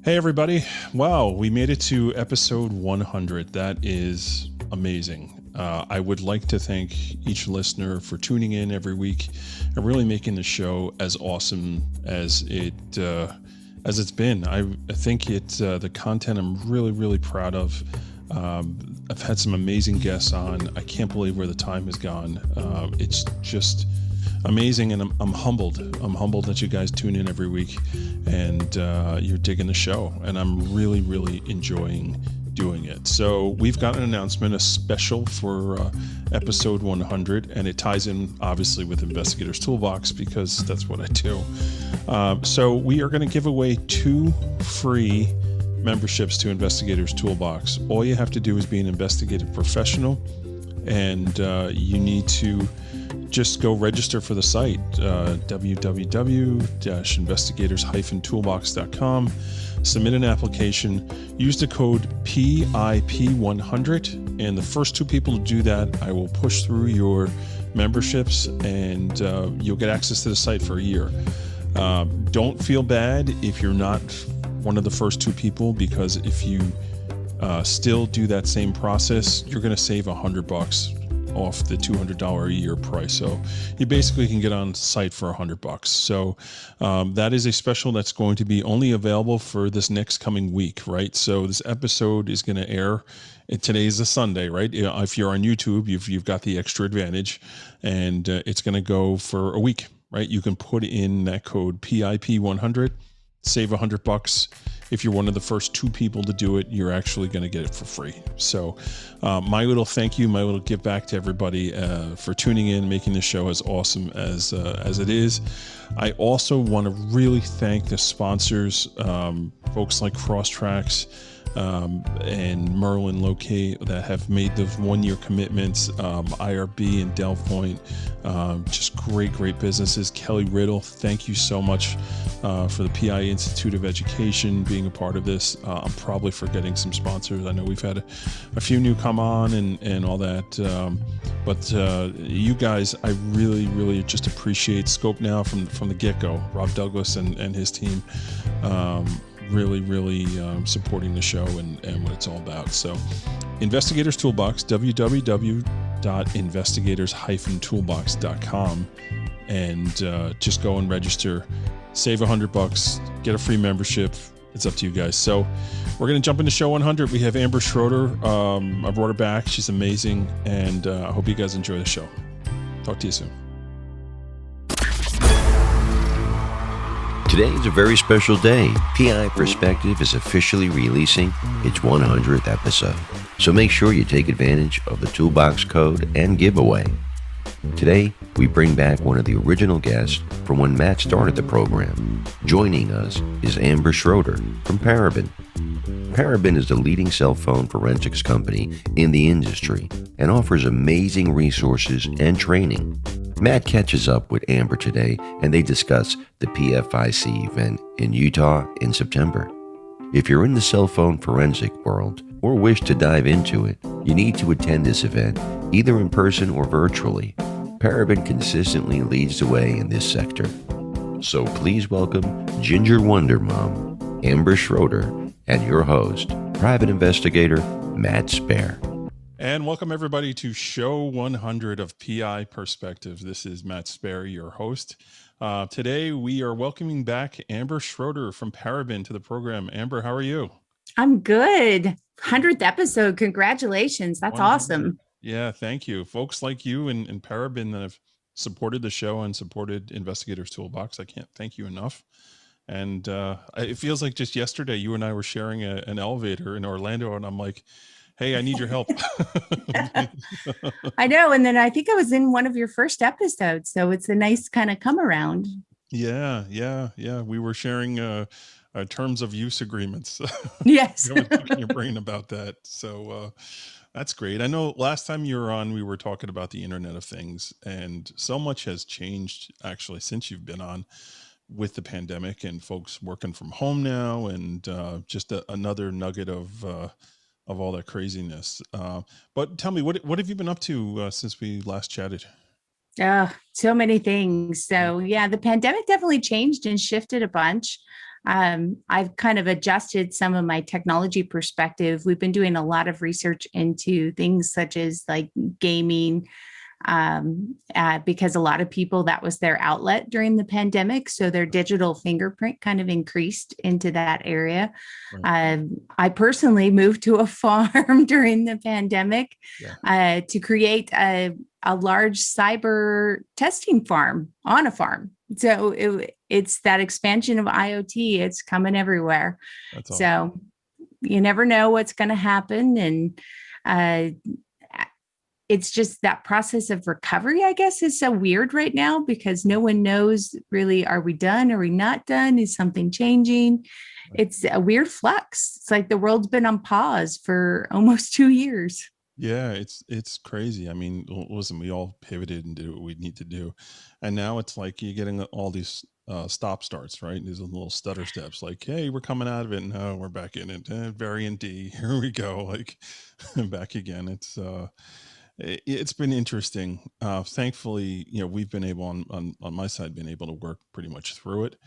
Hey, everybody. Wow, we made it to episode 100. That is amazing. I would like to thank each listener for tuning in every week and really making the show as awesome as it's been. I think it's the content I'm really proud of. I've had some amazing guests on. I can't believe where the time has gone. It's just amazing, and I'm humbled. I'm humbled that you guys tune in every week and you're digging the show, and I'm really enjoying doing it. So we've got an announcement, a special for episode 100, and it ties in obviously with Investigator's Toolbox because that's what I do. So we are going to give away 2 free memberships to Investigator's Toolbox. All you have to do is be an investigative professional, and you need to just go register for the site, www.investigators-toolbox.com. Submit an application, use the code PIP100, and the first 2 people to do that, I will push through your memberships, and you'll get access to the site for a year. Don't feel bad if you're not one of the first 2 people, because if you still do that same process, you're going to save $100 off the $200 a year price. So you basically can get on site for $100. So that is a special that's going to be only available for this next coming week, right? So this episode is going to air. Today is a Sunday, right? If you're on YouTube, you've got the extra advantage, and it's going to go for a week, right? You can put in that code PIP100, save $100. If you're one of the first 2 people to do it, you're actually going to get it for free. So my little thank you, my little give back to everybody for tuning in, making the show as awesome as it is. I also want to really thank the sponsors, folks like Crosstracks and Merlin Locate, that have made the 1-year commitments, IRB and Delphpoint, just great businesses. Kelly Riddle, thank you so much for the PI Institute of Education being a part of this. I'm probably forgetting some sponsors. I know we've had a few new come on and all that, but you guys, I really just appreciate Scope Now from the get-go. Rob Douglas and his team really supporting the show and what it's all about. So Investigators Toolbox, www.investigators-toolbox.com, and just go and register, save $100, get a free membership. It's up to you guys. So we're going to jump into show 100. We have Amber Schroader. I brought her back. She's amazing, and I hope you guys enjoy the show. Talk to you soon. Today is a very special day. PI Perspective is officially releasing its 100th episode, so make sure you take advantage of the Toolbox code and giveaway. Today, we bring back one of the original guests from when Matt started the program. Joining us is Amber Schroader from Paraben. Paraben is the leading cell phone forensics company in the industry and offers amazing resources and training. Matt catches up with Amber today, and they discuss the PFIC event in Utah in September. If you're in the cell phone forensic world or wish to dive into it, you need to attend this event, either in person or virtually. Paraben consistently leads the way in this sector. So please welcome Ginger Wonder Mom, Amber Schroader, and your host, private investigator, Matt Spaier. And welcome everybody to show 100 of PI Perspective. This is Matt Spaier, your host. Today we are welcoming back Amber Schroader from Paraben to the program. Amber, how are you? I'm good. 100th episode. Congratulations. That's 100. Awesome. Yeah, thank you. Folks like you and Paraben that have supported the show and supported Investigators Toolbox. I can't thank you enough. And it feels like just yesterday you and I were sharing an elevator in Orlando, and I'm like, hey, I need your help. I know. And then I think I was in one of your first episodes. So it's a nice kind of come around. Yeah. We were sharing terms of use agreements. Yes. Picking your brain about that. So that's great. I know last time you were on, we were talking about the Internet of Things, and so much has changed actually since you've been on with the pandemic and folks working from home now, and just another nugget of all that craziness. But tell me, what have you been up to since we last chatted? So many things. So yeah, the pandemic definitely changed and shifted a bunch. I've kind of adjusted some of my technology perspective. We've been doing a lot of research into things such as like gaming, because a lot of people, that was their outlet during the pandemic. So their digital fingerprint kind of increased into that area. Right. I personally moved to a farm during the pandemic to create a large cyber testing farm on a farm. So it's that expansion of IoT. It's coming everywhere. That's awesome. So you never know what's going to happen. And it's just that process of recovery, I guess, is so weird right now because no one knows really, are we done? Are we not done? Is something changing? It's a weird flux. It's like the world's been on pause for almost 2 years. Yeah, it's crazy. I mean, listen, we all pivoted and did what we need to do, and now it's like you're getting all these stop starts, right? These little stutter steps, like, "Hey, we're coming out of it. No, we're back in it. Variant D, here we go." Like, back again. It's been interesting. Thankfully, we've been able on my side, been able to work pretty much through it.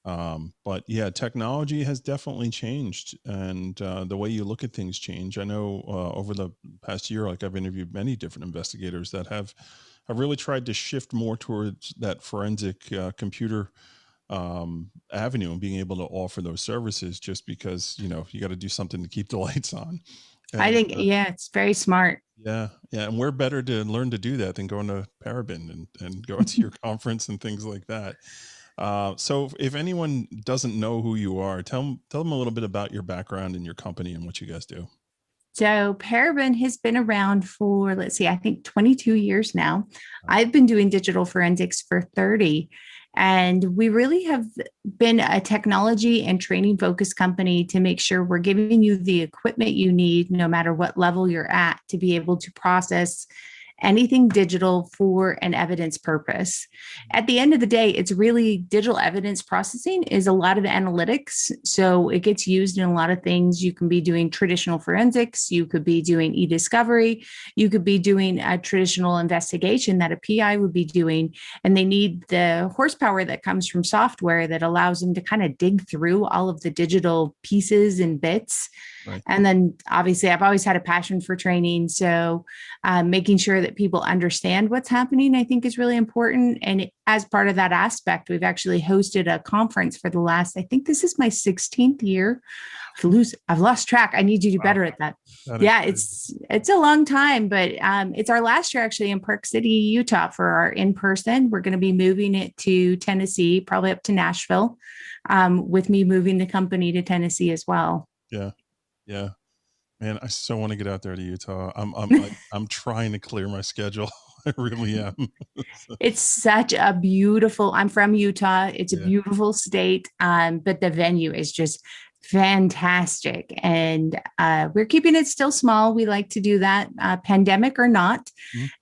But yeah, technology has definitely changed, and the way you look at things change. I know over the past year, like I've interviewed many different investigators that have really tried to shift more towards that forensic computer avenue and being able to offer those services, just because you got to do something to keep the lights on. I And think, yeah, it's very smart. yeah, and we're better to learn to do that than going to Paraben and going to your conference and things like that. So if anyone doesn't know who you are, tell them a little bit about your background and your company and what you guys do. So Paraben has been around for, let's see, I think 22 years now. I've been doing digital forensics for 30. And we really have been a technology and training focused company to make sure we're giving you the equipment you need, no matter what level you're at, to be able to process anything digital for an evidence purpose. At the end of the day, it's really digital evidence processing is a lot of analytics. So it gets used in a lot of things. You can be doing traditional forensics. You could be doing e-discovery. You could be doing a traditional investigation that a PI would be doing. And they need the horsepower that comes from software that allows them to kind of dig through all of the digital pieces and bits. Right. And then obviously I've always had a passion for training. So making sure that people understand what's happening, I think is really important. And as part of that aspect, we've actually hosted a conference for the last, I think this is my 16th year. I've lost track. I need to do better at that. Yeah, it's a long time, but it's our last year actually in Park City, Utah for our in-person. We're going to be moving it to Tennessee, probably up to Nashville, with me moving the company to Tennessee as well. Yeah. Man, I so want to get out there to Utah. I'm trying to clear my schedule. I really am. It's such a beautiful, I'm from Utah. It's a beautiful state. But the venue is just fantastic. And we're keeping it still small. We like to do that, pandemic or not.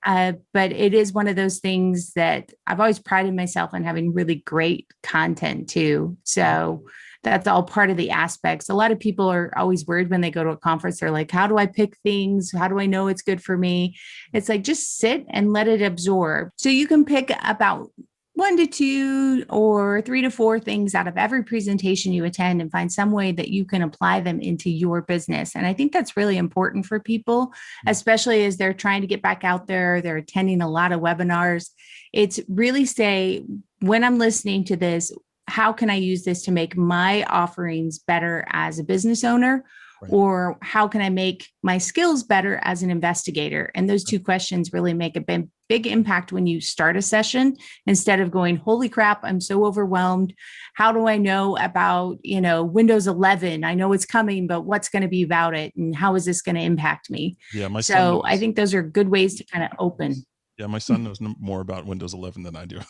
But it is one of those things that I've always prided myself on having really great content too. So that's all part of the aspects. A lot of people are always worried when they go to a conference. They're like, how do I pick things? How do I know it's good for me? It's like, just sit and let it absorb. So you can pick about 1 to 2 or 3 to 4 things out of every presentation you attend and find some way that you can apply them into your business. And I think that's really important for people, especially as they're trying to get back out there. They're attending a lot of webinars. It's really say, when I'm listening to this, how can I use this to make my offerings better as a business owner? Right. Or how can I make my skills better as an investigator? And those two questions really make a big impact when you start a session, instead of going, holy crap, I'm so overwhelmed. How do I know about, Windows 11? I know it's coming, but what's going to be about it? And how is this going to impact me? Yeah, I think those are good ways to kind of open. Yeah, my son knows more about Windows 11 than I do.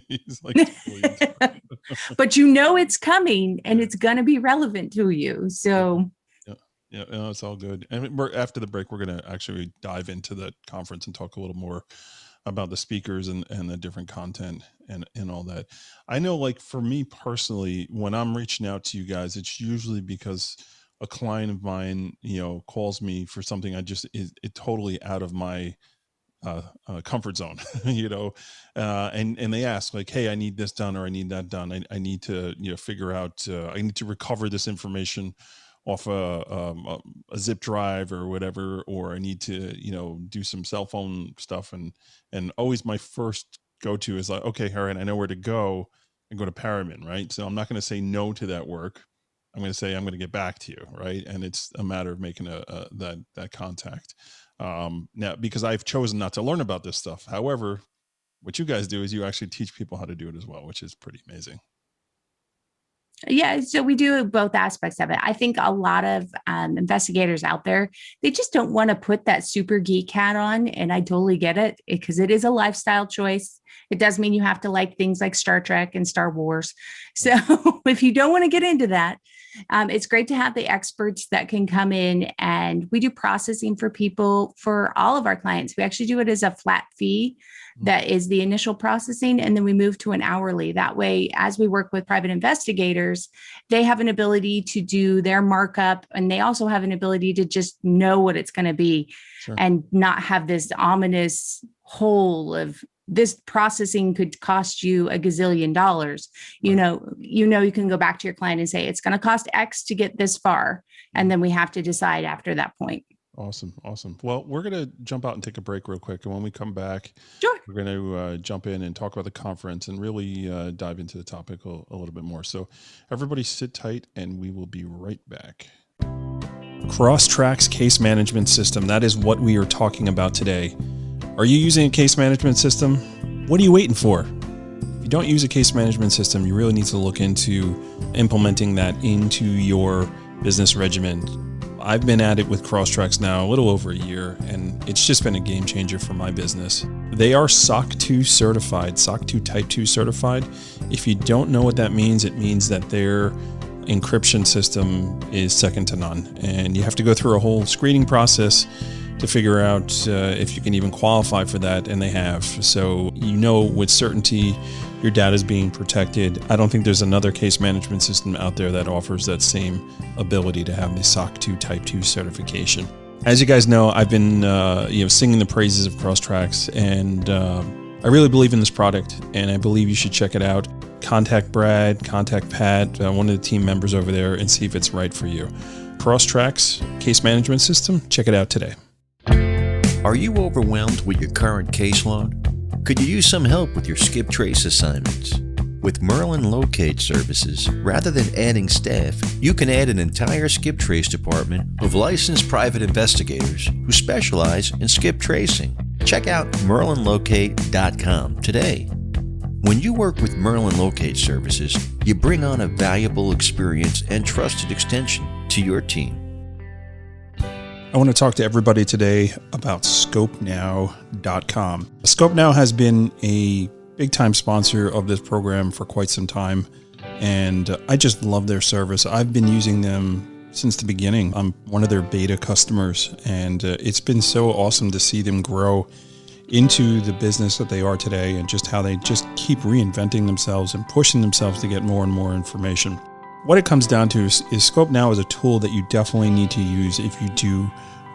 He's like, but it's coming and it's going to be relevant to you. So yeah, no, it's all good. And after the break, we're going to actually dive into that conference and talk a little more about the speakers and the different content and all that. I know, like for me personally, when I'm reaching out to you guys, it's usually because a client of mine, calls me for something it totally out of my comfort zone, and they ask like, hey, I need this done, or I need that done. I need to, figure out, I need to recover this information off a zip drive or whatever, or I need to, do some cell phone stuff. And always my first go-to is like, okay, all right, I know where to go, and go to Paraben, right? So I'm not going to say no to that work. I'm going to say, I'm going to get back to you. Right. And it's a matter of making that contact. Now, because I've chosen not to learn about this stuff. However, what you guys do is you actually teach people how to do it as well, which is pretty amazing. Yeah, so we do both aspects of it. I think a lot of investigators out there, they just don't want to put that super geek hat on. And I totally get it, because it is a lifestyle choice. It does mean you have to like things like Star Trek and Star Wars. So if you don't want to get into that, it's great to have the experts that can come in, and we do processing for people, for all of our clients. We actually do it as a flat fee. That is the initial processing. And then we move to an hourly. That way, as we work with private investigators, they have an ability to do their markup, and they also have an ability to just know what it's going to be. Sure. And not have this ominous hole of this processing could cost you a gazillion dollars. Right. You can go back to your client and say, it's going to cost X to get this far. And then we have to decide after that point. Awesome. Well, we're going to jump out and take a break real quick. And when we come back, sure, we're going to jump in and talk about the conference and really dive into the topic a little bit more. So everybody sit tight, and we will be right back. Crosstracks case management system. That is what we are talking about today. Are you using a case management system? What are you waiting for? If you don't use a case management system, you really need to look into implementing that into your business regimen. I've been at it with Crosstracks now a little over a year, and it's just been a game changer for my business. They are SOC 2 certified, SOC 2 Type 2 certified. If you don't know what that means, it means that their encryption system is second to none. And you have to go through a whole screening process to figure out if you can even qualify for that, and they have. So with certainty your data is being protected. I don't think there's another case management system out there that offers that same ability to have the SOC 2 Type 2 certification. As you guys know, I've been singing the praises of Crosstracks, and I really believe in this product, and I believe you should check it out. Contact Brad, contact Pat, one of the team members over there, and see if it's right for you. Crosstracks case management system, check it out today. Are you overwhelmed with your current caseload? Could you use some help with your skip trace assignments? With Merlin Locate Services, rather than adding staff, you can add an entire skip trace department of licensed private investigators who specialize in skip tracing. Check out merlinlocate.com today. When you work with Merlin Locate Services, you bring on a valuable experience and trusted extension to your team. I want to talk to everybody today about ScopeNow.com. ScopeNow has been a big-time sponsor of this program for quite some time, and I just love their service. I've been using them since the beginning. I'm one of their beta customers, and it's been so awesome to see them grow into the business that they are today, and just how they just keep reinventing themselves and pushing themselves to get more and more information. What it comes down to is ScopeNow is a tool that you definitely need to use if you do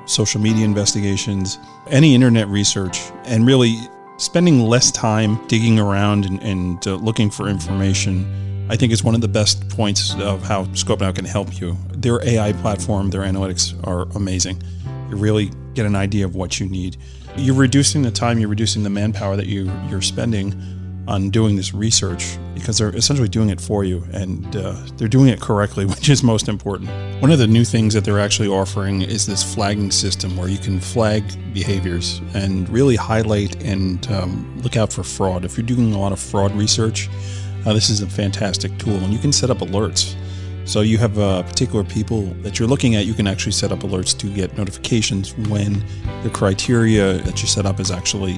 social media investigations, any internet research, and really spending less time digging around and looking for information. I think is one of the best points of how ScopeNow can help you. Their AI platform, their analytics are amazing. You really get an idea of what you need. You're reducing the time, you're reducing the manpower that you're spending on doing this research, because they're essentially doing it for you, and they're doing it correctly, which is most important. One of the new things that they're actually offering is this flagging system where you can flag behaviors and really highlight and look out for fraud. If you're doing a lot of fraud research, this is a fantastic tool, and you can set up alerts. So you have particular people that you're looking at, you can actually set up alerts to get notifications when the criteria that you set up is actually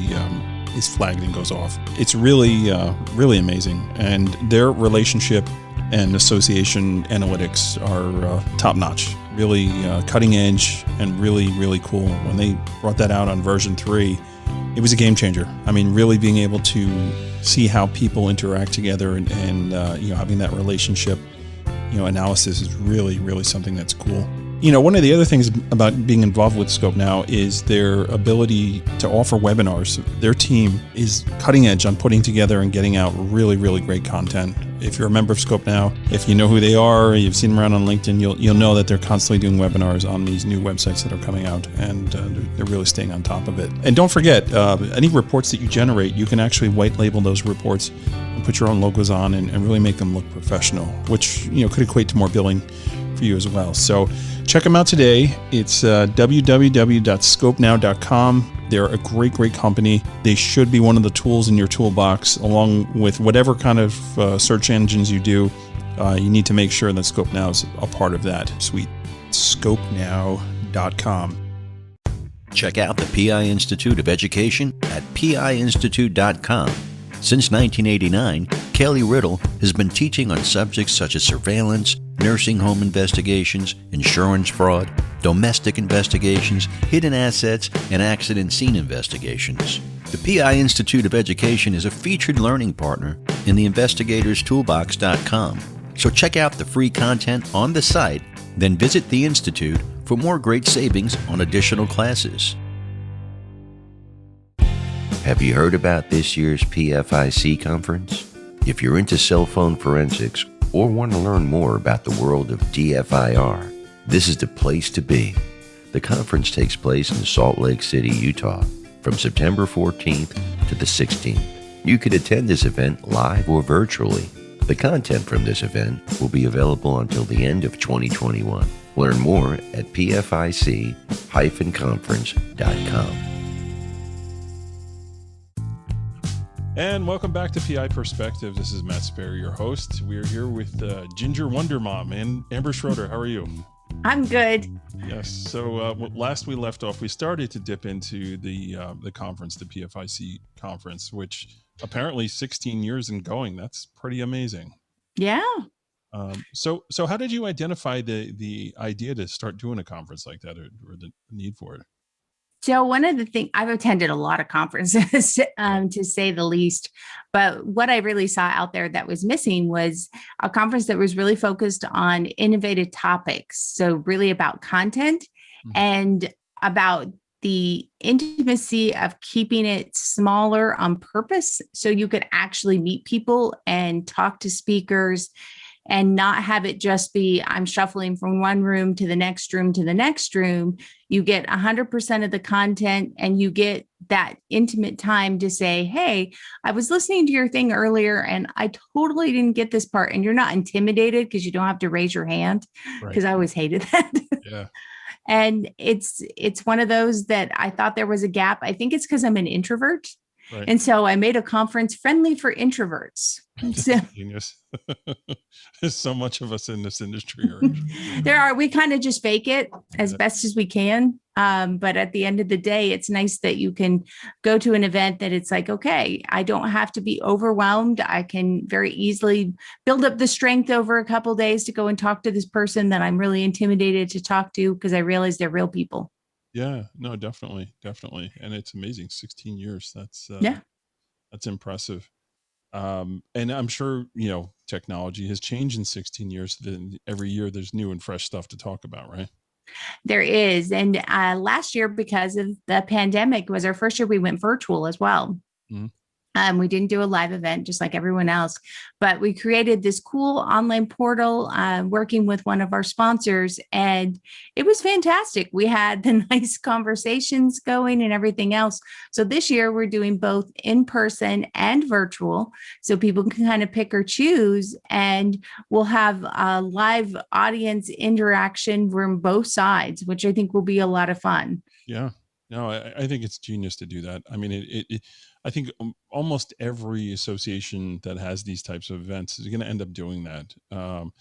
is flagged and goes off. It's really, really amazing. And their relationship and association analytics are top notch, really cutting edge and really, really cool. When they brought that out on version 3, it was a game changer. I mean, really being able to see how people interact together and having that relationship, analysis is really, really something that's cool. One of the other things about being involved with Scope Now is their ability to offer webinars. Their team is cutting edge on putting together and getting out really, really great content. If you're a member of Scope Now, if you know who they are, you've seen them around on LinkedIn, you'll know that they're constantly doing webinars on these new websites that are coming out, and they're really staying on top of it. And don't forget, any reports that you generate, you can actually white label those reports and put your own logos on and really make them look professional, which could equate to more billing for you as well. So check them out today. It's www.scopenow.com. They're a great company. They should be one of the tools in your toolbox, along with whatever kind of search engines you do. You need to make sure that Scope Now is a part of that suite. Scopenow.com. Check out the PI Institute of Education at piinstitute.com. Since 1989, Kelly Riddle has been teaching on subjects such as surveillance, nursing home investigations, insurance fraud, domestic investigations, hidden assets, and accident scene investigations. The PI Institute of Education is a featured learning partner in the Investigator's Toolbox.com. So check out the free content on the site, then visit the Institute for more great savings on additional classes. Have you heard about this year's PFIC conference? If you're into cellphone forensics or want to learn more about the world of DFIR, this is the place to be. The conference takes place in Salt Lake City, Utah, from September 14th to the 16th. You could attend this event live or virtually. The content from this event will be available until the end of 2021. Learn more at pfic-conference.com. And welcome back to PI Perspective. This is Matt Spaier, your host. We are here with Ginger Wonder Mom and Amber Schroader. How are you? I'm good. Yes. So last we left off, we started to dip into the conference, the PFIC conference, which apparently 16 years in going. That's pretty amazing. Yeah. So how did you identify the idea to start doing a conference like that, or the need for it? So one of the things, I've attended a lot of conferences, to say the least, but what I really saw out there that was missing was a conference that was really focused on innovative topics. So really about content and about the intimacy of keeping it smaller on purpose, so you could actually meet people and talk to speakers and not have it just be, I'm shuffling from one room to the next room to the next room. You get 100% of the content, and you get that intimate time to say, hey, I was listening to your thing earlier and I totally didn't get this part. And you're not intimidated because you don't have to raise your hand, because I always hated that. Yeah. And it's one of those that I thought there was a gap. I think it's because I'm an introvert. Right. And so I made a conference friendly for introverts. So, genius. There's so much of us in this industry. we kind of just fake it as best as we can. But at the end of the day, it's nice that you can go to an event that it's like, okay, I don't have to be overwhelmed. I can very easily build up the strength over a couple of days to go and talk to this person that I'm really intimidated to talk to, because I realize they're real people. Yeah, no, definitely. And it's amazing. 16 years. That's impressive. And I'm sure, technology has changed in 16 years. Then every year there's new and fresh stuff to talk about, right? There is. And last year, because of the pandemic, was our first year we went virtual as well. Mm-hmm. We didn't do a live event just like everyone else, but we created this cool online portal working with one of our sponsors, and it was fantastic. We had the nice conversations going and everything else. So this year we're doing both in person and virtual, so people can kind of pick or choose, and we'll have a live audience interaction from both sides, which I think will be a lot of fun. Yeah. No, I think it's genius to do that. I mean, I think almost every association that has these types of events is going to end up doing that. And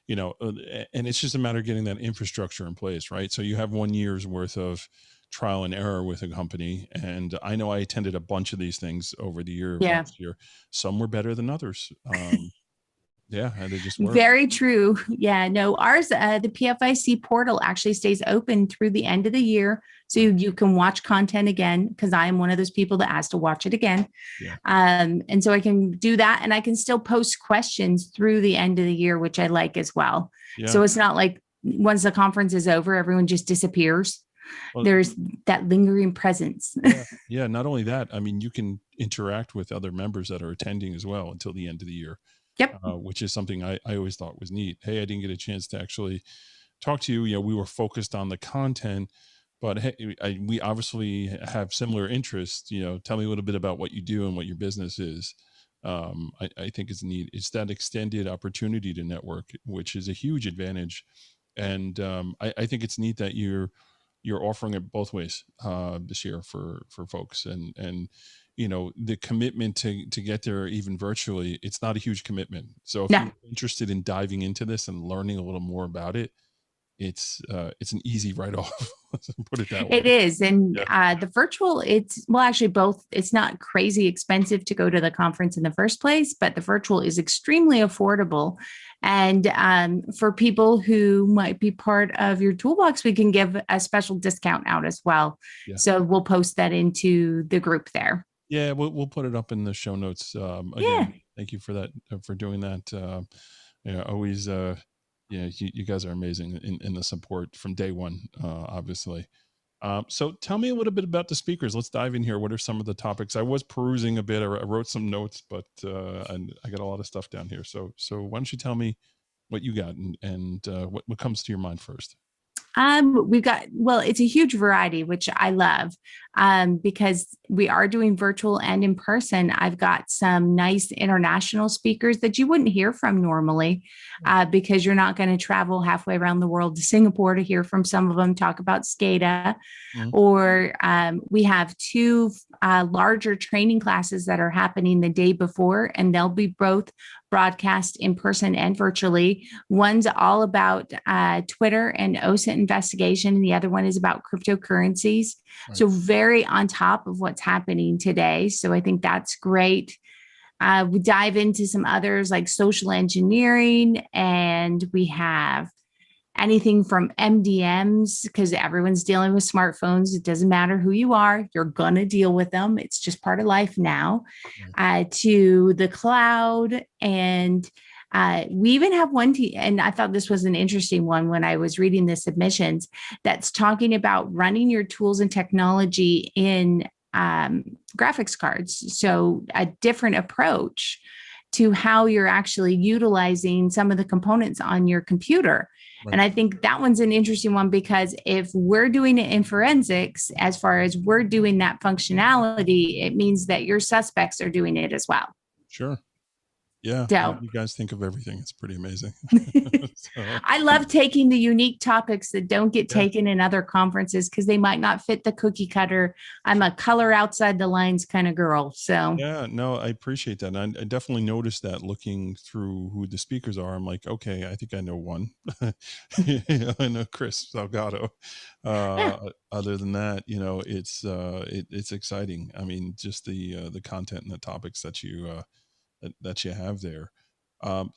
it's just a matter of getting that infrastructure in place, right? So you have 1 year's worth of trial and error with a company. And I know I attended a bunch of these things over the year. Yeah. Last year. Some were better than others. Yeah, and they just work. Very true. Yeah, no, ours, the PFIC portal actually stays open through the end of the year. So you can watch content again, because I am one of those people that has to watch it again. Yeah. And so I can do that, and I can still post questions through the end of the year, which I like as well. Yeah. So it's not like once the conference is over, everyone just disappears. Well, There's that lingering presence. yeah. Not only that, I mean, you can interact with other members that are attending as well until the end of the year. Yep. Which is something I always thought was neat. Hey, I didn't get a chance to actually talk to you. You know, we were focused on the content, but hey, we obviously have similar interests. You know, tell me a little bit about what you do and what your business is. I think it's neat. It's that extended opportunity to network, which is a huge advantage. And I think it's neat that you're offering it both ways this year for folks, and you know, the commitment to get there even virtually, it's not a huge commitment. So if No. you're interested in diving into this and learning a little more about it, it's an easy write-off. Let's put it that way. It is. And Yeah. the virtual, actually both, it's not crazy expensive to go to the conference in the first place, but the virtual is extremely affordable. And for people who might be part of your toolbox, we can give a special discount out as well. Yeah. So we'll post that into the group there. Yeah, we'll put it up in the show notes. Again, thank you for that, for doing that. Yeah, always, yeah, you guys are amazing in the support from day one, obviously. So tell me a little bit about the speakers. Let's dive in here. What are some of the topics? I was perusing a bit. I wrote some notes, but and I got a lot of stuff down here. So why don't you tell me what you got and what comes to your mind first? We've got, well, it's a huge variety, which I love, because we are doing virtual and in person. I've got some nice international speakers that you wouldn't hear from normally, because you're not going to travel halfway around the world to Singapore to hear from some of them talk about SCADA. Mhm. Or we have two larger training classes that are happening the day before, and they'll be both broadcast in person and virtually. One's all about Twitter and OSINT investigation, and the other one is about cryptocurrencies. Right. So very on top of what's happening today. So I think that's great. We dive into some others like social engineering, and we have anything from MDMs, because everyone's dealing with smartphones. It doesn't matter who you are, you're going to deal with them. It's just part of life now, to the cloud. And we even have one, and I thought this was an interesting one when I was reading the submissions, that's talking about running your tools and technology in graphics cards. So a different approach to how you're actually utilizing some of the components on your computer. Right. And I think that one's an interesting one, because if we're doing it in forensics, as far as we're doing that functionality, it means that your suspects are doing it as well. Sure. Yeah. So, you guys think of everything. It's pretty amazing. So, I love taking the unique topics that don't get taken in other conferences, because they might not fit the cookie cutter. I'm a color outside the lines kind of girl. So yeah, no, I appreciate that. And I definitely noticed that looking through who the speakers are. I'm like, okay, I think I know one. I know Chris Salgado. Other than that, you know, it's exciting. I mean, just the content and the topics that you have there.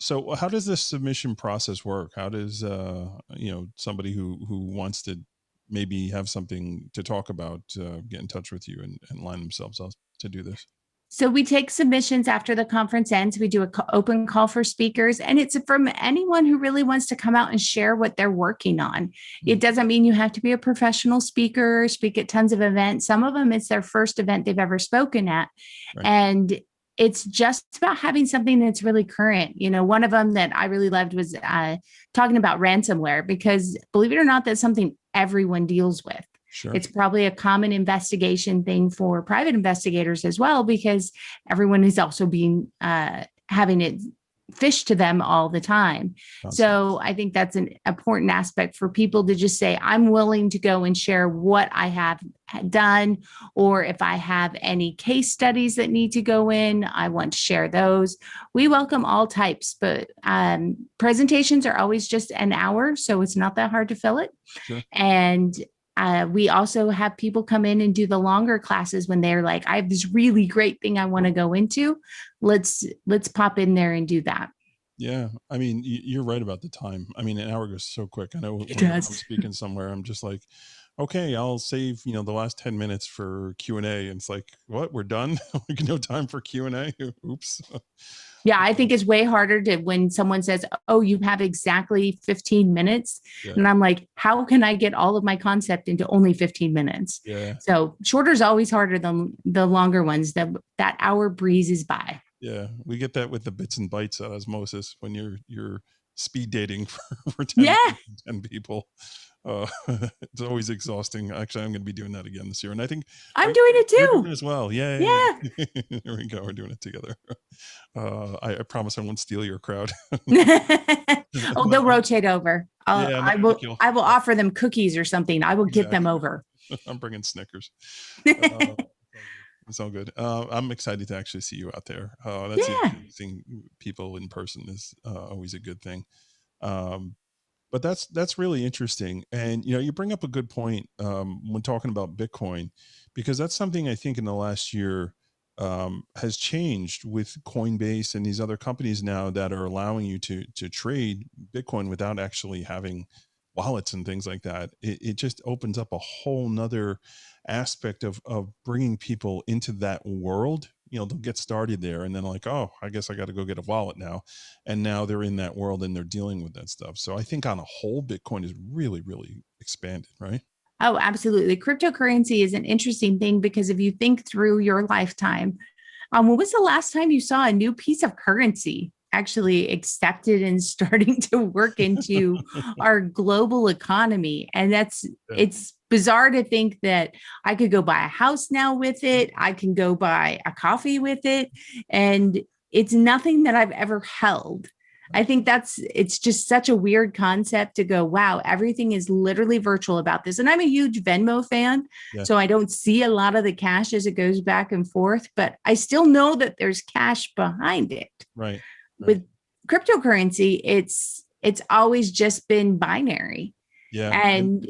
So how does this submission process work? How does you know, somebody who wants to maybe have something to talk about get in touch with you and line themselves up to do this? So we take submissions after the conference ends. We do an open call for speakers, and it's from anyone who really wants to come out and share what they're working on. It doesn't mean you have to be a professional speaker, speak at tons of events. Some of them, it's their first event they've ever spoken at. Right. And it's just about having something that's really current. You know, one of them that I really loved was talking about ransomware, because believe it or not, that's something everyone deals with. Sure. It's probably a common investigation thing for private investigators as well, because everyone is also being having it fished to them all the time. So I think that's an important aspect for people to just say, I'm willing to go and share what I have done, or if I have any case studies that need to go in, I want to share those. We welcome all types, but presentations are always just an hour, so it's not that hard to fill it. Sure. And we also have people come in and do the longer classes when they're like, I have this really great thing I want to go into. Let's pop in there and do that. Yeah. I mean, you're right about the time. I mean, an hour goes so quick. I know when I'm speaking somewhere, I'm just like, okay, I'll save, you know, the last 10 minutes for Q&A. And it's like, what, we're done? We can no time for Q&A. Oops. Yeah, I think it's way harder to when someone says, "Oh, you have exactly 15 minutes." Yeah. And I'm like, "How can I get all of my concept into only 15 minutes?" Yeah. So shorter is always harder than the longer ones. That hour breezes by. Yeah. We get that with the bits and bytes osmosis when you're speed dating for 10, Yeah, 10 people. Uh, it's always exhausting. Actually, I'm going to be doing that again this year. And I think I'm doing it you're doing too. it as well. Yay. Yeah. There we go. We're doing it together. I promise I won't steal your crowd. Oh, they'll rotate over. Yeah, I like will. I will offer them cookies or something. I will get them exactly. over. I'm bringing Snickers. It's all good. I'm excited to actually see you out there. That's Yeah. seeing people in person is always a good thing. Um, but that's really interesting. And you bring up a good point when talking about Bitcoin, because that's something I think in the last year has changed with Coinbase and these other companies now that are allowing you to trade Bitcoin without actually having wallets and things like that. It just opens up a whole nother aspect of bringing people into that world. They'll get started there and then like, oh, I guess I got to go get a wallet now. And now they're in that world and they're dealing with that stuff. So I think on a whole, Bitcoin is really, really expanded, right? Oh, absolutely. Cryptocurrency is an interesting thing because if you think through your lifetime, when was the last time you saw a new piece of currency actually accepted and starting to work into our global economy? And it's bizarre to think that I could go buy a house now with it. I can go buy a coffee with it. And it's nothing that I've ever held. I think it's just such a weird concept to go, wow, everything is literally virtual about this. And I'm a huge Venmo fan. Yeah. So I don't see a lot of the cash as it goes back and forth, but I still know that there's cash behind it. Right. With cryptocurrency, it's always just been binary. Yeah. And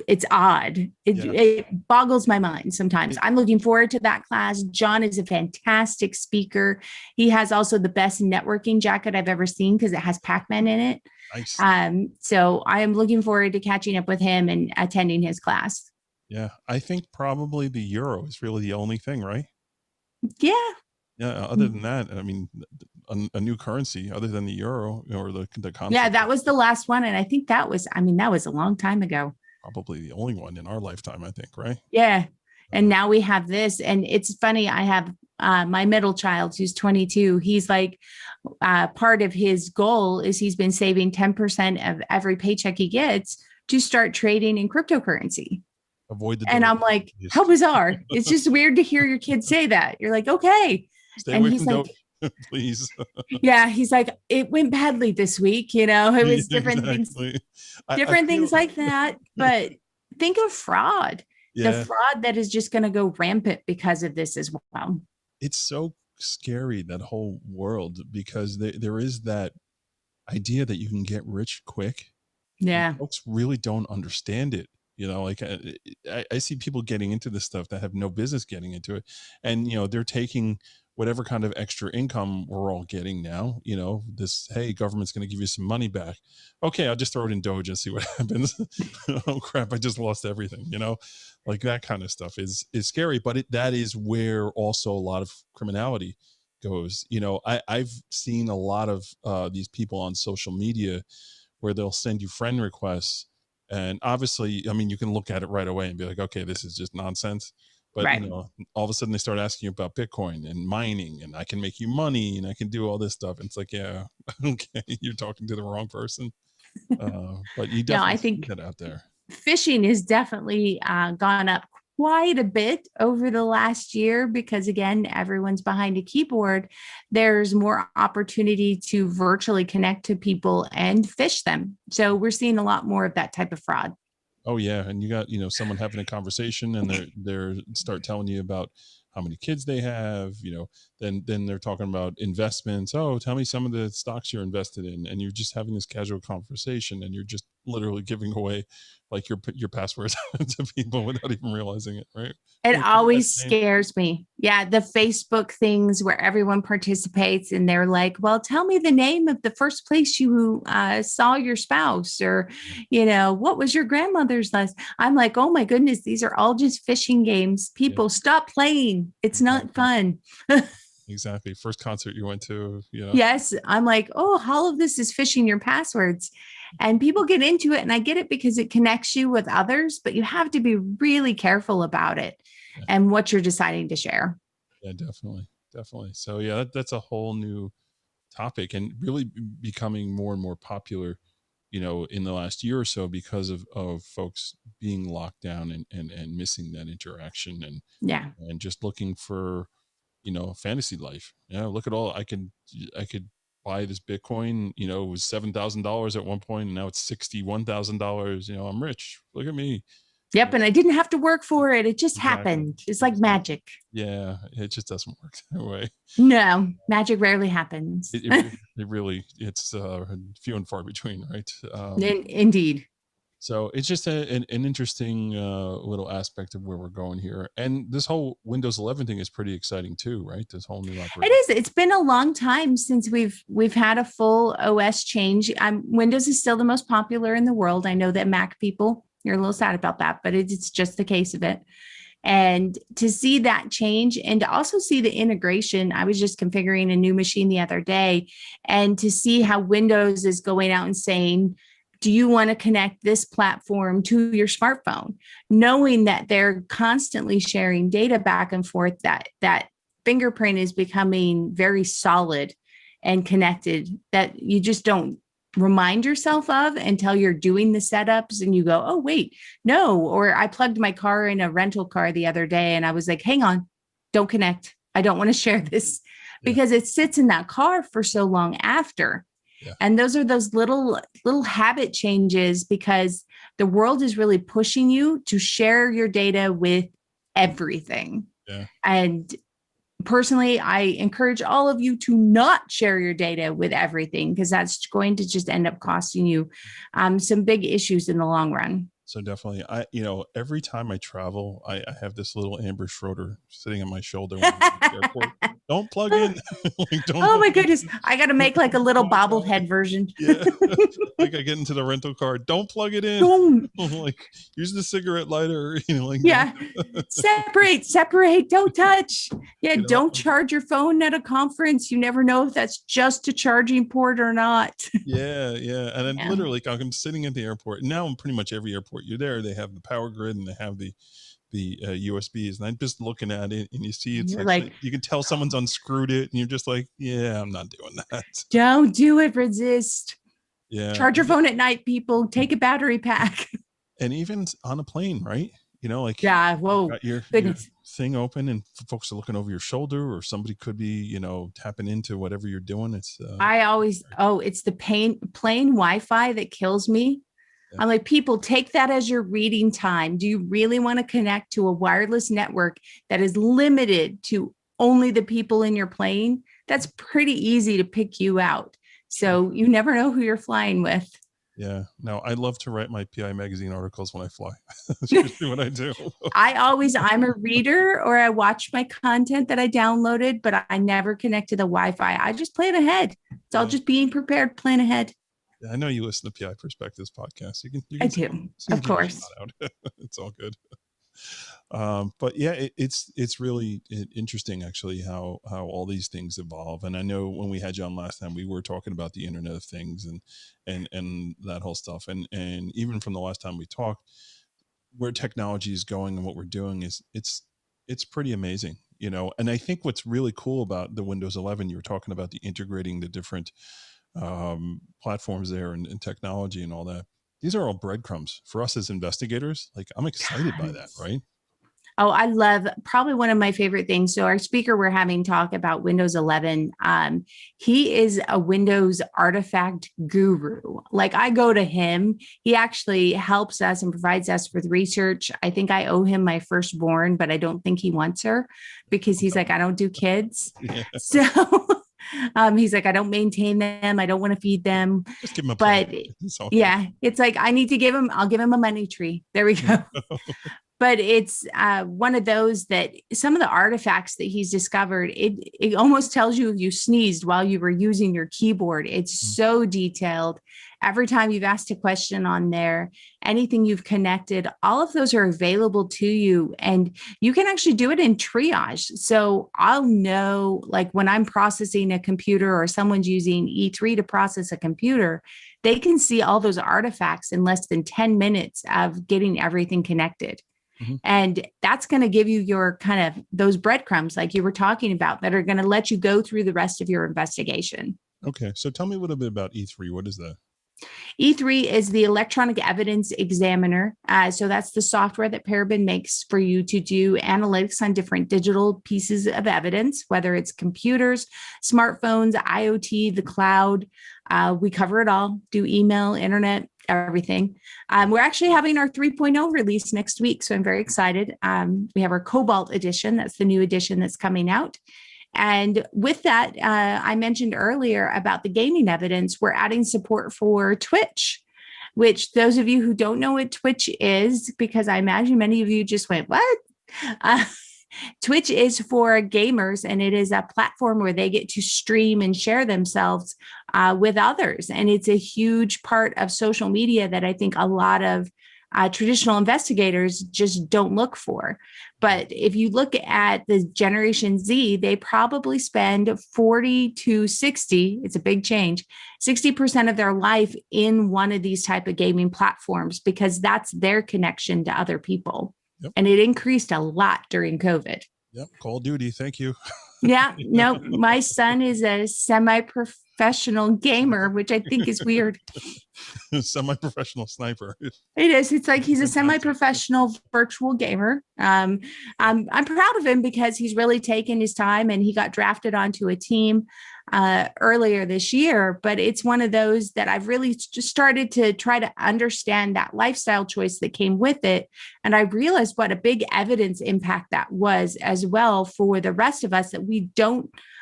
it's odd. It boggles my mind sometimes. I'm looking forward to that class. John is a fantastic speaker. He has also the best networking jacket I've ever seen because it has Pac-Man in it. Nice. So I am looking forward to catching up with him and attending his class. Yeah. I think probably the euro is really the only thing, right? Yeah. Yeah. Other than that, I mean, a new currency other than the euro or the concept. Yeah, that was the last one. And I think that was a long time ago. Probably the only one in our lifetime, I think, right? Yeah. And now we have this. And it's funny, I have my middle child who's 22. He's like, part of his goal is he's been saving 10% of every paycheck he gets to start trading in cryptocurrency. Avoid the. And I'm like, how bizarre. It's just weird to hear your kid say that. You're like, okay. Stay away from dope, please. Yeah. He's like, it went badly this week. It was different things, things like that. But think of fraud. Yeah. The fraud that is just going to go rampant because of this as well. It's so scary, that whole world, because there is that idea that you can get rich quick. Yeah. And folks really don't understand it. Like I see people getting into this stuff that have no business getting into it. And, they're taking whatever kind of extra income we're all getting now, this, hey, government's going to give you some money back. Okay, I'll just throw it in Doge and see what happens. Oh crap, I just lost everything, like that kind of stuff is scary. But that is where also a lot of criminality goes. I've seen a lot of these people on social media where they'll send you friend requests. And obviously, I mean, you can look at it right away and be like, okay, this is just nonsense. But, right. All of a sudden they start asking you about Bitcoin and mining and I can make you money and I can do all this stuff. And it's like, yeah, okay, you're talking to the wrong person. But you definitely see that out there. Phishing has definitely gone up quite a bit over the last year because, again, everyone's behind a keyboard. There's more opportunity to virtually connect to people and phish them. So we're seeing a lot more of that type of fraud. Oh yeah, and you got someone having a conversation and they're start telling you about how many kids they have. Then they're talking about investments. Oh, tell me some of the stocks you're invested in, and you're just having this casual conversation, and you're just literally giving away like your passwords to people without even realizing it, right? It always scares me. Yeah, the Facebook things where everyone participates and they're like, well, tell me the name of the first place you saw your spouse, or, what was your grandmother's last? I'm like, oh my goodness, these are all just phishing games. People, stop playing. It's not fun. exactly. First concert you went to, Yes. I'm like, oh, all of this is phishing your passwords. And people get into it. And I get it because it connects you with others, but you have to be really careful about it Yeah. and what you're deciding to share. Yeah, definitely. Definitely. So yeah, that's a whole new topic and really becoming more and more popular, in the last year or so because of folks being locked down and missing that interaction Yeah. and just looking for, fantasy life. Look at all I could buy this Bitcoin, it was $7,000 at one point and now it's $61,000. I'm rich. Look at me. Yep. And I didn't have to work for it. It just Exactly. happened. It's like magic. Yeah. It just doesn't work that way. No, magic rarely happens. It really, it's few and far between, right? Indeed. So it's just an interesting little aspect of where we're going here. And this whole Windows 11 thing is pretty exciting too, right? This whole new operation. It is. It's been a long time since we've had a full OS change. Windows is still the most popular in the world. I know that Mac people, you're a little sad about that, but it's just the case of it. And to see that change and to also see the integration, I was just configuring a new machine the other day, and to see how Windows is going out and saying, do you want to connect this platform to your smartphone? Knowing that they're constantly sharing data back and forth, that fingerprint is becoming very solid and connected, that you just don't remind yourself of until you're doing the setups and you go, oh, wait, no. Or I plugged my car in a rental car the other day and I was like, hang on, don't connect. I don't want to share this because it sits in that car for so long after. Yeah. And those are those little habit changes because the world is really pushing you to share your data with everything. Yeah. And personally, I encourage all of you to not share your data with everything because that's going to just end up costing you some big issues in the long run. So definitely, every time I travel, I have this little Amber Schroader sitting on my shoulder when I'm at the airport. Don't plug in. Oh my goodness. I got to make like a little bobblehead version. Yeah. Like I get into the rental car. Don't plug it in. Like use the cigarette lighter. Yeah. Separate. Don't touch. Yeah. Don't charge your phone at a conference. You never know if that's just a charging port or not. Yeah. And then literally I'm sitting at the airport. Now I'm pretty much every airport you're there, they have the power grid and they have the USBs, and I'm just looking at it and you see it's like you can tell someone's unscrewed it and you're just like, yeah, I'm not doing that. Don't do it. Resist. Yeah. Charge your phone at night, people. Take a battery pack. And even on a plane, right? Whoa, got your thing open and folks are looking over your shoulder, or somebody could be, tapping into whatever you're doing. It's it's the plain Wi-Fi that kills me. I'm like, people, take that as your reading time. Do you really want to connect to a wireless network that is limited to only the people in your plane? That's pretty easy to pick you out. So you never know who you're flying with. Yeah. No, I love to write my PI magazine articles when I fly. That's usually what I do. I'm a reader, or I watch my content that I downloaded, but I never connect to the Wi-Fi. I just plan ahead. It's all just being prepared, plan ahead. I know you listen to PI Perspectives podcast. You can I do, of course. It's all good. But yeah, it's really interesting actually how all these things evolve. And I know when we had you on last time, we were talking about the Internet of Things and that whole stuff. And even from the last time we talked, where technology is going and what we're doing is it's pretty amazing, And I think what's really cool about the Windows 11, you were talking about the integrating the different platforms there and technology and all that. These are all breadcrumbs for us as investigators. Like, I'm excited by that, right? Oh, I love, probably one of my favorite things. So our speaker, we're having talk about Windows 11. He is a Windows artifact guru. Like, I go to him. He actually helps us and provides us with research. I think I owe him my firstborn, but I don't think he wants her because he's like, I don't do kids. Yeah. So he's like, I don't maintain them. I don't want to feed them. Just give him a but it's like, I'll give him a money tree. There we go. But it's one of those that some of the artifacts that he's discovered, it almost tells you if you sneezed while you were using your keyboard. It's so detailed. every time you've asked a question on there, anything you've connected, all of those are available to you. And you can actually do it in triage. So I'll know, like when I'm processing a computer or someone's using E3 to process a computer, they can see all those artifacts in less than 10 minutes of getting everything connected. Mm-hmm. And that's going to give you your kind of those breadcrumbs like you were talking about that are going to let you go through the rest of your investigation. Okay. So tell me a little bit about E3. What is that? E3 is the electronic evidence examiner. So that's the software that Paraben makes for you to do analytics on different digital pieces of evidence, whether it's computers, smartphones, IoT, the cloud. We cover it all, do email, internet, everything. We're actually having our 3.0 release next week. So I'm very excited. We have our Cobalt edition. That's the new edition that's coming out. And with that, I mentioned earlier about the gaming evidence, we're adding support for Twitch, which those of you who don't know what Twitch is, because I imagine many of you just went, what? Twitch is for gamers, and it is a platform where they get to stream and share themselves with others. And it's a huge part of social media that I think a lot of traditional investigators just don't look for. But if you look at the Generation Z, they probably spend 40 to 60, it's a big change, 60% of their life in one of these type of gaming platforms because that's their connection to other people. Yep. And it increased a lot during COVID. Yep. Call of Duty. Thank you. Yeah. No, my son is a semi-professional gamer, which I think is weird. Semi-professional sniper. It is. It's like he's a semi-professional virtual gamer. I'm proud of him because he's really taken his time and he got drafted onto a team earlier this year. But it's one of those that I've really just started to try to understand that lifestyle choice that came with it. And I realized what a big evidence impact that was as well for the rest of us that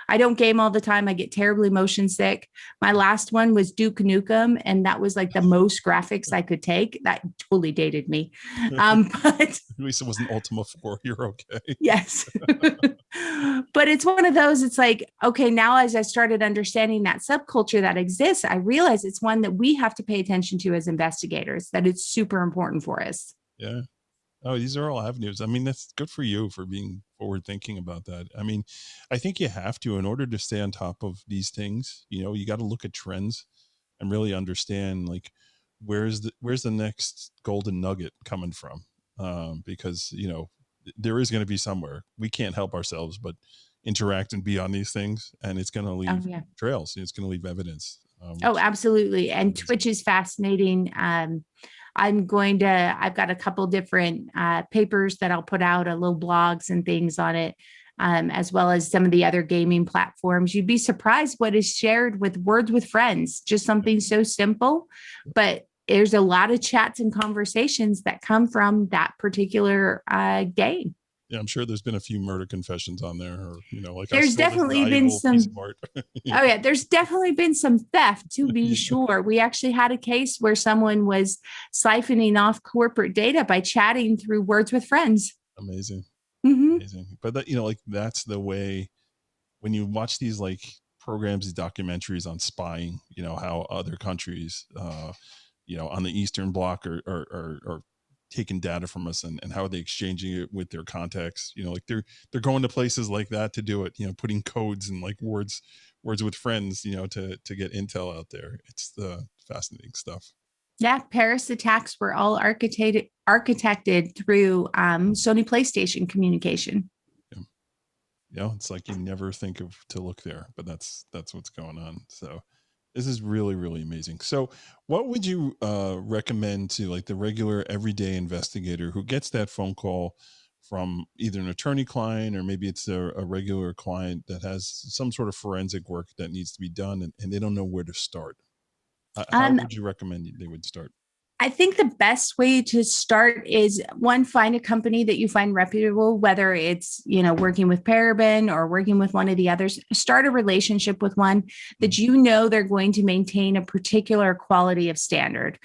I don't game all the time. I get terribly motion sick. My last one was Duke Nukem, and that was like the most graphics I could take. That totally dated me. But at least it wasn't Ultima 4. You're okay. Yes. But it's one of those, it's like, okay, now as I started understanding that subculture that exists, I realize it's one that we have to pay attention to as investigators, that it's super important for us. Yeah. Oh, these are all avenues. I mean, that's good for you for being forward thinking about that. I mean, I think you have to, in order to stay on top of these things, you got to look at trends and really understand like, where's the next golden nugget coming from? Because, there is going to be somewhere. We can't help ourselves, but interact and be on these things. And it's going to leave trails. It's going to leave evidence. Absolutely. And Twitch is fascinating. I've got a couple different papers that I'll put out, little blogs and things on it, as well as some of the other gaming platforms. You'd be surprised what is shared with Words with Friends, just something so simple, but there's a lot of chats and conversations that come from that particular game. Yeah, I'm sure there's been a few murder confessions on there, or like there's definitely been some. Oh yeah, there's definitely been some theft to be sure. We actually had a case where someone was siphoning off corporate data by chatting through Words with Friends. Amazing, mm-hmm. Amazing. But that that's the way when you watch these programs, these documentaries on spying. How other countries, on the Eastern Bloc are taking data from us and how are they exchanging it with their contacts, they're going to places like that to do it, putting codes and words with friends, to get intel out there. It's the fascinating stuff. Yeah. Paris attacks were all architected through Sony PlayStation communication. Yeah. It's like you never think of to look there, but that's what's going on. So this is really, really amazing. So what would you recommend to the regular everyday investigator who gets that phone call from either an attorney client, or maybe it's a regular client that has some sort of forensic work that needs to be done and they don't know where to start? How would you recommend they would start? I think the best way to start is find a company that you find reputable, whether it's, working with Paraben or working with one of the others. Start a relationship with one that they're going to maintain a particular quality of standard,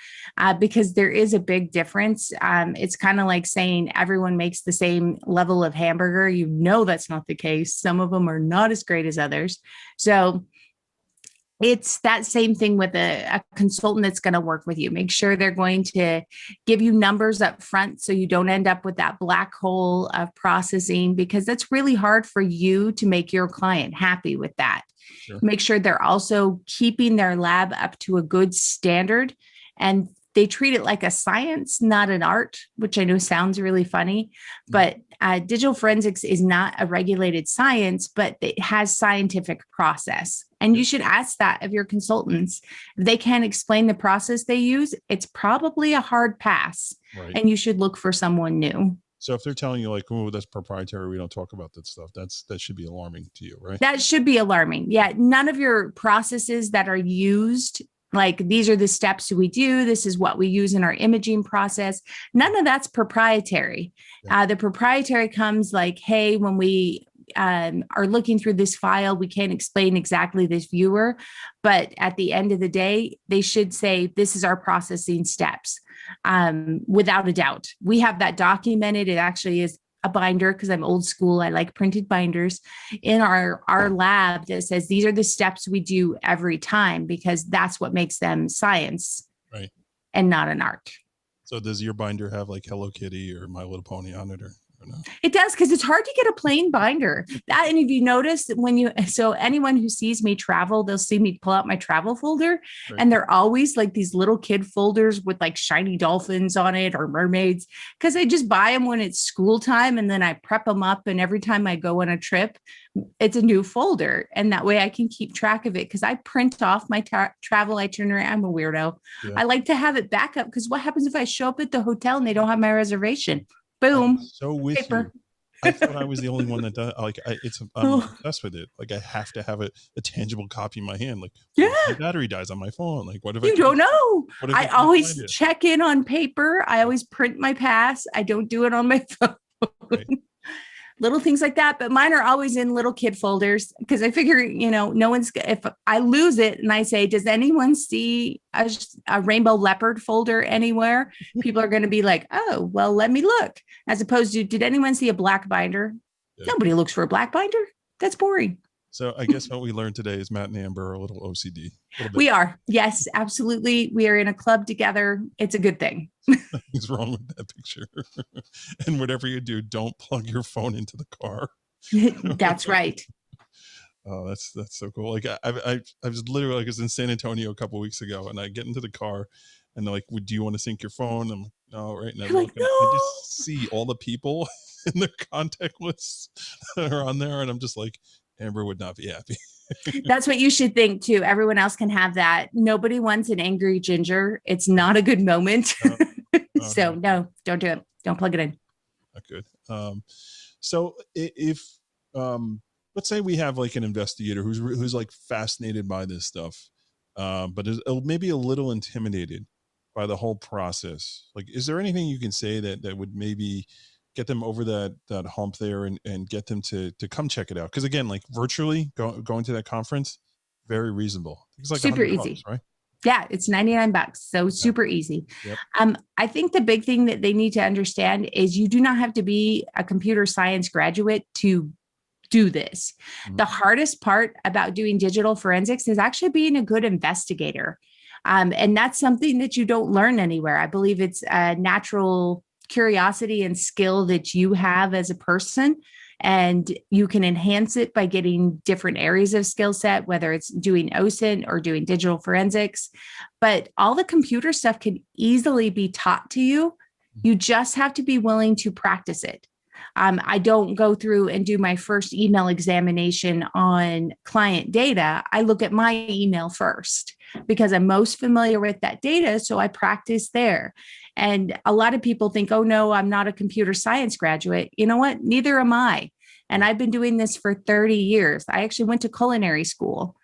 because there is a big difference. It's kind of like saying everyone makes the same level of hamburger. That's not the case. Some of them are not as great as others. So It's that same thing with a consultant that's going to work with you. Make sure they're going to give you numbers up front so you don't end up with that black hole of processing, because that's really hard for you to make your client happy with that. Sure. Make sure they're also keeping their lab up to a good standard, and they treat it like a science, not an art, which I know sounds really funny, but digital forensics is not a regulated science, but it has scientific process. And you should ask that of your consultants. If they can't explain the process they use, it's probably a hard pass, Right. and you should look for someone new. So if they're telling you like, oh, that's proprietary, we don't talk about that stuff, that should be alarming to you, right? That should be alarming. Yeah. None of your processes that are used, like these are the steps we do, this is what we use in our imaging process, none of that's proprietary. Yeah. The proprietary comes like, hey, when we are looking through this file, we can't explain exactly this viewer, but at the end of the day, they should say, this is our processing steps. Without a doubt, we have that documented. It actually is a binder, because I'm old school. I like printed binders in our lab that says these are the steps we do every time, because that's what makes them science, right, and not an art. So does your binder have like Hello Kitty or My Little Pony on it, or no? It does, because it's hard to get a plain binder. That, and if you notice so anyone who sees me travel, they'll see me pull out my travel folder, Right. and they're always like these little kid folders with like shiny dolphins on it or mermaids, because I just buy them when it's school time, and then I prep them up, and every time I go on a trip, it's a new folder, and that way I can keep track of it, because I print off my travel itinerary. I'm a weirdo. Yeah. I like to have it back up, because what happens if I show up at the hotel and they don't have my reservation? Boom. I'm so with Paper. you. I thought I was the only one that does. Like, I'm obsessed with it. Like, I have to have a tangible copy in my hand. Like, Yeah. my battery dies on my phone. Like, what if You don't know. What if I can't always find it? check in on paper. I always print my pass. I don't do it on my phone. Right. Little things like that. But mine are always in little kid folders, because I figure, no one's, if I lose it and I say, does anyone see a rainbow leopard folder anywhere? People are going to be like, oh, well, let me look. As opposed to, did anyone see a black binder? Yeah. Nobody looks for a black binder. That's boring. So I guess what we learned today is Matt and Amber are a little OCD. A little bit. We are. Yes, absolutely. We are in a club together. It's a good thing. Nothing's wrong with that picture. And whatever you do, don't plug your phone into the car. That's right. Oh, that's so cool. Like I was literally like, I was in San Antonio a couple of weeks ago, and I get into the car, and they're like, "Do you want to sync your phone?" I'm like, "No, right now." You're like, I just see all the people in their contact lists that are on there, and I'm just like, Amber would not be happy. That's what you should think too. Everyone else can have that. Nobody wants an angry ginger. It's not a good moment. So no, don't do it. Don't plug it in. Not good. So if let's say we have like an investigator who's like fascinated by this stuff, but is maybe a little intimidated by the whole process. Like, is there anything you can say that would maybe get them over that hump there and get them to come check it out? Because again, like virtually going to that conference, very reasonable. It's like super easy, $100, right? Yeah, it's $99. So super easy. Yep. I think the big thing that they need to understand is you do not have to be a computer science graduate to do this. Mm-hmm. The hardest part about doing digital forensics is actually being a good investigator. And that's something that you don't learn anywhere. I believe it's a natural curiosity and skill that you have as a person, and you can enhance it by getting different areas of skill set, whether it's doing OSINT or doing digital forensics. But all the computer stuff can easily be taught to you. You just have to be willing to practice it. I don't go through and do my first email examination on client data. I look at my email first because I'm most familiar with that data. So I practice there. And a lot of people think, oh, no, I'm not a computer science graduate. You know what? Neither am I. And I've been doing this for 30 years. I actually went to culinary school,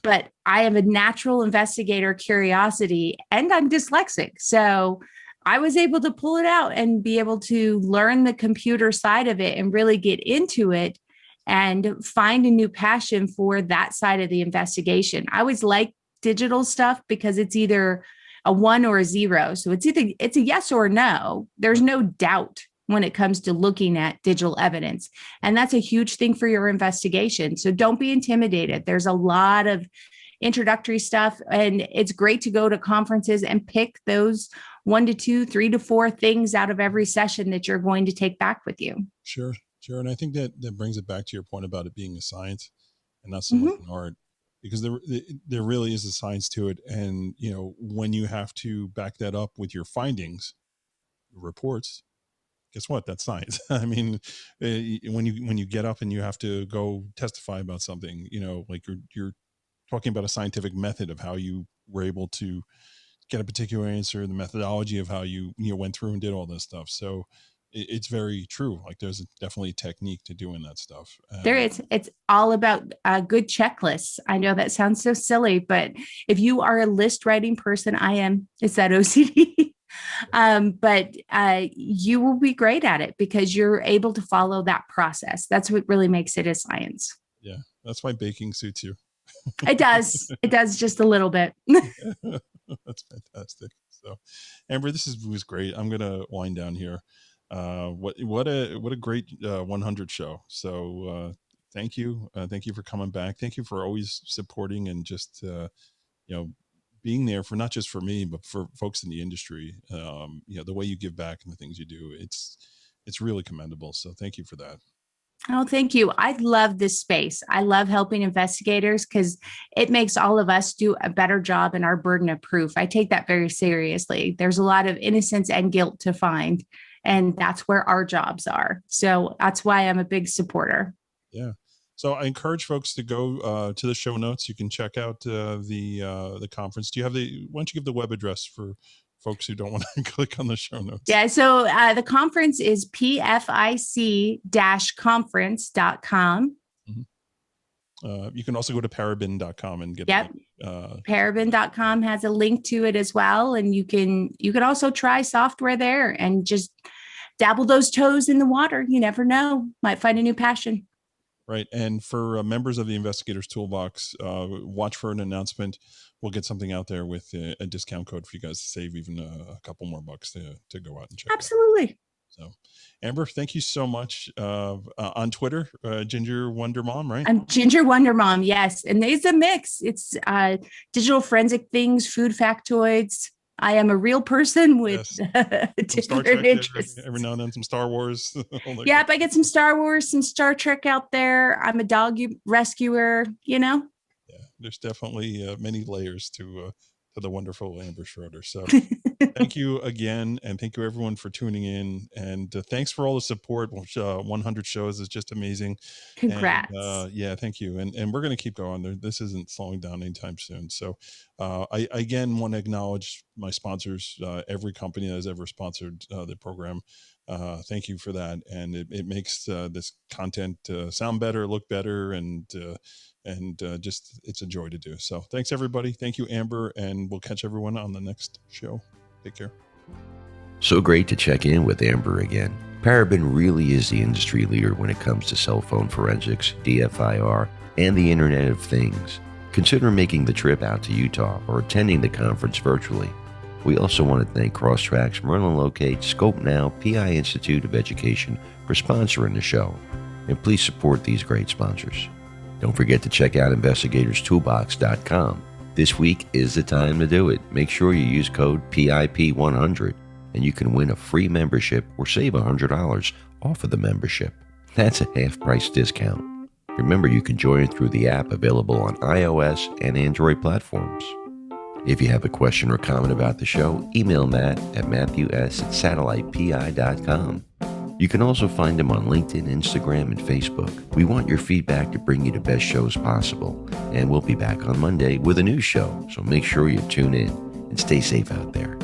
but I have a natural investigator curiosity, and I'm dyslexic. So I was able to pull it out and be able to learn the computer side of it and really get into it and find a new passion for that side of the investigation. I always like digital stuff because it's either a 1 or a 0. So it's a yes or no. There's no doubt when it comes to looking at digital evidence. And that's a huge thing for your investigation. So don't be intimidated. There's a lot of introductory stuff. And it's great to go to conferences and pick those 1 to 2, 3 to 4 things out of every session that you're going to take back with you. Sure. And I think that brings it back to your point about it being a science and not so much an art, because there really is a science to it. And, when you have to back that up with your findings, reports, guess what? That's science. I mean, when you get up and you have to go testify about something, like you're talking about a scientific method of how you were able to get a particular answer, the methodology of how you went through and did all this stuff. So it's very true. Like there's definitely a technique to doing that stuff. There is. It's all about good checklists. I know that sounds so silly, but if you are a list writing person, I am. It's that OCD. But you will be great at it because you're able to follow that process. That's what really makes it a science. Yeah, that's why baking suits you. It does. It does just a little bit. That's fantastic. So, Amber, this was great. I'm gonna wind down here. What a great 100 show. So thank you for coming back. Thank you for always supporting and just being there for not just for me but for folks in the industry. The way you give back and the things you do, it's really commendable. So thank you for that. Oh, thank you. I love this space. I love helping investigators because it makes all of us do a better job in our burden of proof. I take that very seriously. There's a lot of innocence and guilt to find, and that's where our jobs are. So that's why I'm a big supporter. Yeah. So I encourage folks to go to the show notes. You can check out the conference. Why don't you give the web address for folks who don't want to click on the show notes? Yeah. So the conference is PFIC-conference.com. You can also go to paraben.com and get Paraben.com has a link to it as well. And you can also try software there and just dabble those toes in the water. You never know, might find a new passion. Right. And for members of the Investigators Toolbox, watch for an announcement. We'll get something out there with a discount code for you guys to save even a couple more bucks to go out and check. Absolutely. So, Amber, thank you so much. On Twitter, Ginger Wonder Mom, right? I'm Ginger Wonder Mom. Yes. And there's a mix. It's digital forensic things, food factoids. I am a real person with different interests. Every now and then some Star Wars. Yep, I get some Star Wars, some Star Trek out there. I'm a dog rescuer, Yeah, there's definitely many layers to the wonderful Amber Schroader. So thank you again. And thank you everyone for tuning in. And thanks for all the support. 100 shows is just amazing. Congrats. And, thank you. And we're going to keep going. This isn't slowing down anytime soon. So I again want to acknowledge my sponsors, every company that has ever sponsored the program. Thank you for that. And it makes this content sound better, look better, and just it's a joy to do. So thanks everybody. Thank you, Amber, and we'll catch everyone on the next show. Take care. So great to check in with Amber again. Paraben really is the industry leader when it comes to cell phone forensics, DFIR, and the Internet of Things. Consider making the trip out to Utah or attending the conference virtually. We also want to thank Crosstracks, Merlin Locate, Scope Now, PI Institute of Education for sponsoring the show. And please support these great sponsors. Don't forget to check out investigatorstoolbox.com. This week is the time to do it. Make sure you use code PIP100 and you can win a free membership or save $100 off of the membership. That's a half-price discount. Remember, you can join through the app available on iOS and Android platforms. If you have a question or comment about the show, email Matt at matthews@satellitepi.com. You can also find him on LinkedIn, Instagram, and Facebook. We want your feedback to bring you the best shows possible. And we'll be back on Monday with a new show, so make sure you tune in and stay safe out there.